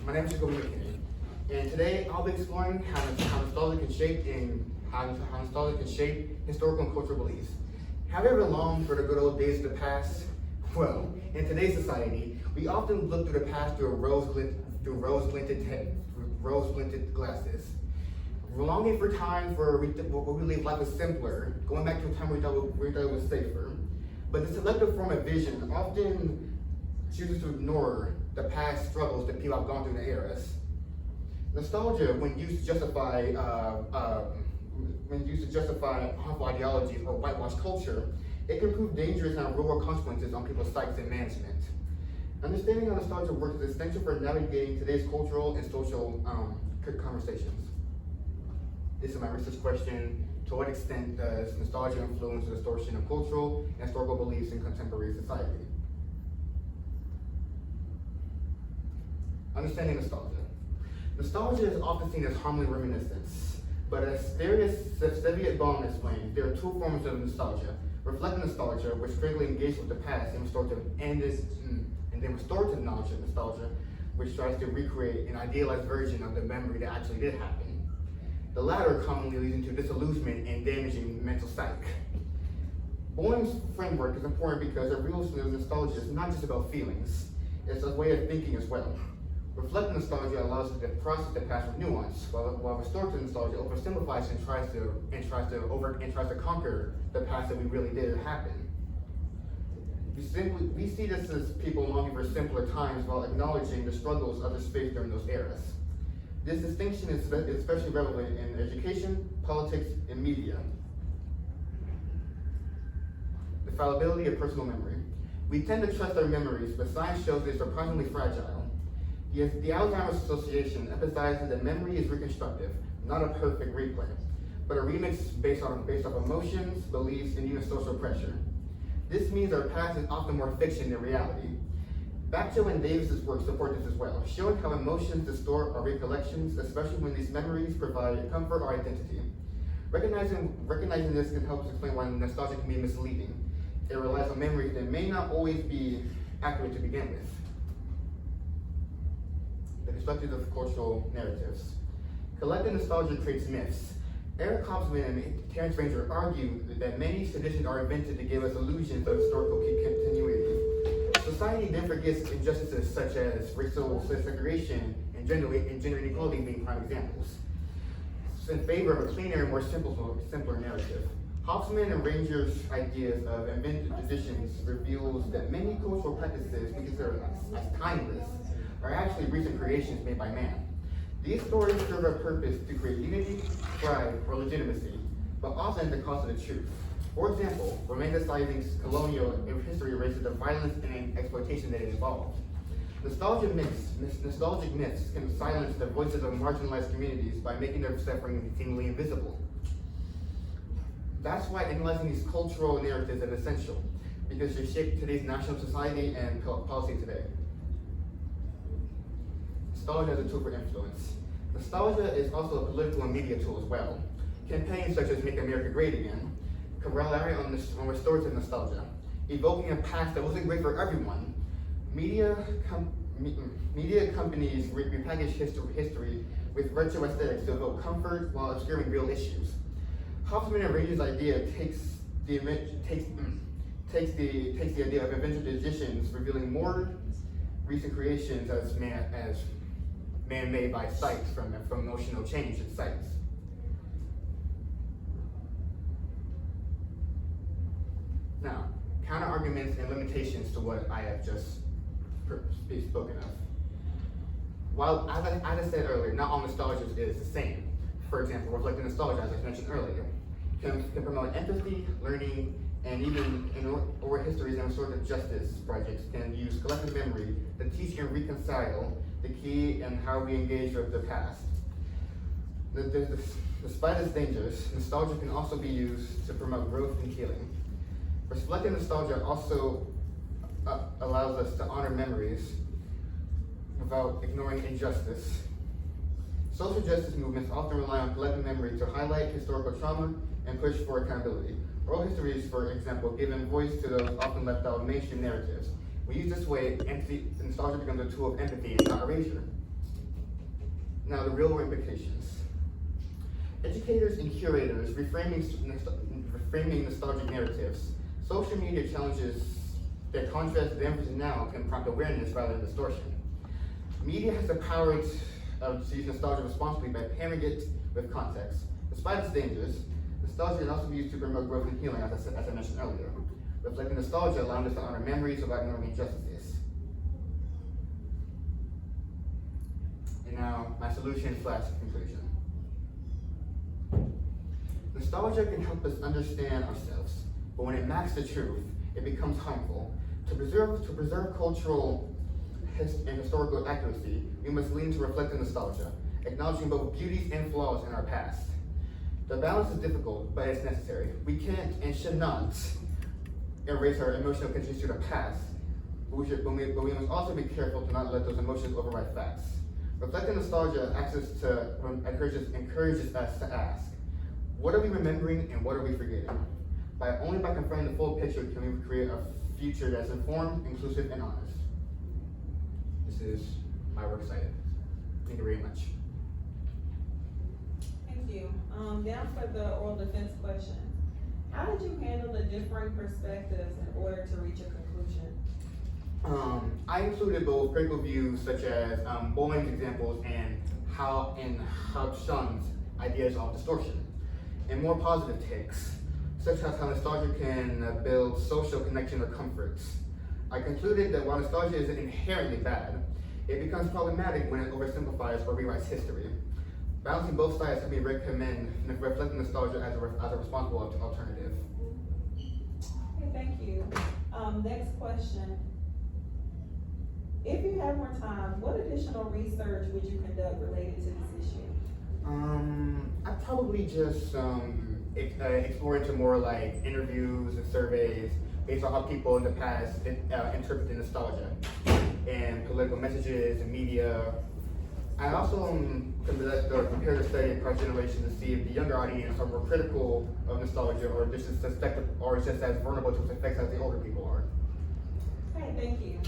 My name is Jacob McKinney, and today I'll be exploring how nostalgia can shape historical and cultural beliefs. Have you ever longed for the good old days of the past? Well, in today's society, we often look through the past through rose-glinted glasses. We're longing for times where we believe life was simpler, going back to a time we thought it was safer. But the selective form of vision often chooses to ignore the past struggles that people have gone through in the eras. Nostalgia, when used to justify harmful ideologies or whitewash culture, it can prove dangerous and have real-world consequences on people's psyches and management. Understanding how nostalgia works is essential for navigating today's cultural and social conversations. This is my research question: to what extent does nostalgia influence the distortion of cultural and historical beliefs in contemporary society? Understanding nostalgia. Nostalgia is often seen as harmless reminiscence, but as Soviet Baum explained, there are two forms of nostalgia: reflective nostalgia, which critically engages with the past, and then restorative knowledge of nostalgia, which tries to recreate an idealized version of the memory that actually did happen. The latter commonly leads to disillusionment and damaging mental psyche. Boehm's framework is important because it reveals that nostalgia is not just about feelings; it's a way of thinking as well. Reflective nostalgia allows us to process the past with nuance, while restorative nostalgia oversimplifies and tries to conquer the past that we really did happen. We see this as people longing for simpler times while acknowledging the struggles others faced during those eras. This distinction is especially relevant in education, politics, and media. The fallibility of personal memory. We tend to trust our memories, but science shows they're surprisingly fragile. The Alzheimer's Association emphasizes that memory is reconstructive, not a perfect replay, but a remix based off emotions, beliefs, and even social pressure. This means our past is often more fiction than reality. Bachelor and Davis's work support this as well, showing how emotions distort our recollections, especially when these memories provide comfort or identity. Recognizing this can help us explain why nostalgia can be misleading. It relies on memories that may not always be accurate to begin with. The constructive of cultural narratives. Collective nostalgia creates myths. Eric Hobsbawm and Terence Ranger argue that many traditions are invented to give us illusions of historical continuity. Society then forgets injustices such as racial segregation and gender inequality being prime examples, in favor of a cleaner and more simpler narrative. Hobsbawm and Ranger's ideas of invented traditions reveals that many cultural practices we consider as timeless are actually recent creations made by man. These stories serve a purpose to create unity, pride, or legitimacy, but often at the cost of the truth. For example, romanticizing colonial history erases the violence and exploitation that it involved. Nostalgic myths can silence the voices of marginalized communities by making their suffering seemingly invisible. That's why analyzing these cultural narratives is essential, because they shape today's national society and policy today. Nostalgia as a tool for influence. Nostalgia is also a political and media tool as well. Campaigns such as Make America Great Again can rely on restorative nostalgia, evoking a past that wasn't great for everyone. Media companies repackage history with retro aesthetics to evoke comfort while obscuring real issues. Hobsbawm and Ranger's idea takes the idea of invented traditions, revealing more recent creations as man-made by sites from emotional change in sites. Now, counter-arguments and limitations to what I have just spoken of. While, as I said earlier, not all nostalgia is the same. For example, reflective nostalgia, as I mentioned earlier, can promote empathy, learning, and even in oral histories and restorative justice projects can use collective memory to teach and reconcile the key and how we engage with the past. Despite its dangers, nostalgia can also be used to promote growth and healing. Reflective nostalgia also allows us to honor memories without ignoring injustice. Social justice movements often rely on collective memory to highlight historical trauma and push for accountability. Oral histories, for example, give voice to those often left out of mainstream narratives. We use this way, nostalgia becomes a tool of empathy and not erasure. Now, the real implications. Educators and curators reframing nostalgic narratives. Social media challenges that contrast then versus now can prompt awareness rather than distortion. Media has the power to use nostalgia responsibly by pairing it with context. Despite its dangers, nostalgia can also be used to promote growth and healing, as I mentioned earlier. Reflecting nostalgia allowing us to honor memories without ignoring injustices. And now, my solution/conclusion. Nostalgia can help us understand ourselves, but when it masks the truth, it becomes harmful. To preserve cultural and historical accuracy, we must lean to reflecting nostalgia, acknowledging both beauties and flaws in our past. The balance is difficult, but it's necessary. We can't and should not erase our emotional connections to the past, but we must also be careful to not let those emotions override facts. Reflecting nostalgia encourages us to ask, what are we remembering and what are we forgetting? Only by confronting the full picture can we create a future that's informed, inclusive, and honest. This is my works cited. Thank you very much. Thank you. Now for the oral defense question. How did you handle the differing perspectives in order to reach a conclusion? I included both critical views such as Bowen's examples and how Shun's ideas of distortion, and more positive takes, such as how nostalgia can build social connection or comforts. I concluded that while nostalgia isn't inherently bad, it becomes problematic when it oversimplifies or rewrites history. Balancing both sides helped me recommend reflecting nostalgia as a responsible alternative. Okay, thank you. Next question. If you have more time, what additional research would you conduct related to this issue? I'd probably just explore into more like interviews and surveys based on how people in the past interpreted nostalgia and political messages and media. I also compare the study across generations to see if the younger audience are more critical of nostalgia or just as vulnerable to its effects as the older people are. Okay, thank you.